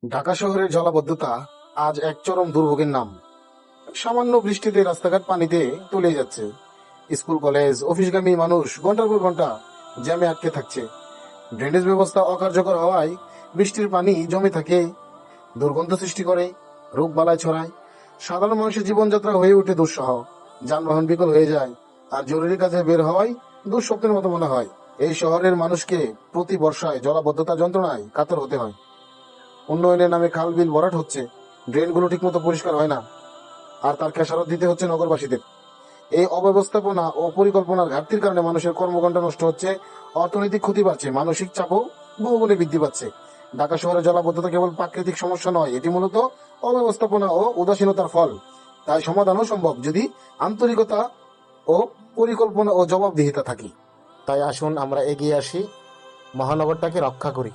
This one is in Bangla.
ঢাকা শহরের জলাবদ্ধতা আজ এক চরম দুর্ভোগের নাম। সামান্য বৃষ্টিতে রাস্তাঘাট পানিতে তলিয়ে যাচ্ছে। স্কুল কলেজ অফিসগামী মানুষ ঘন্টার পর ঘন্টা জ্যামে আটকে থাকছে। ড্রেনেজ ব্যবস্থা অকার্যকর হওয়ায় বৃষ্টির পানি জমে থাকে, দুর্গন্ধ সৃষ্টি করে, রোগ বালাই ছড়ায়। সাধারণ মানুষের জীবনযাত্রা হয়ে ওঠে দুঃসহ। যানবাহন বিকল হয়ে যায়, আর জরুরি কাজে বের হওয়াই দুঃস্বপ্নের মতো মনে হয়। এই শহরের মানুষকে প্রতি বর্ষায় জলাবদ্ধতা যন্ত্রণায় কাতর হতে হয়। উন্নয়নের নামে খাল বিল ভরাট হচ্ছে, ড্রেনগুলো ঠিকমতো পরিষ্কার হয় না, আর তার খেসারত দিতে হচ্ছে নগরবাসীদের। এই অব্যবস্থাপনা ও পরিকল্পনার ঘাটতির কারণে মানুষের কর্মঘণ্টা নষ্ট হচ্ছে, অর্থনৈতিক ক্ষতি বাড়ছে, মানসিক চাপও বহুগুণে বৃদ্ধি পাচ্ছে। ঢাকা শহরে জলাবদ্ধতা কেবল প্রাকৃতিক সমস্যা নয়, এটি মূলত অব্যবস্থাপনা ও উদাসীনতার ফল। তাই সমাধানও সম্ভব যদি আন্তরিকতা ও পরিকল্পনা ও জবাবদিহিতা থাকে। তাই আসুন আমরা এগিয়ে আসি, মহানগরটাকে রক্ষা করি।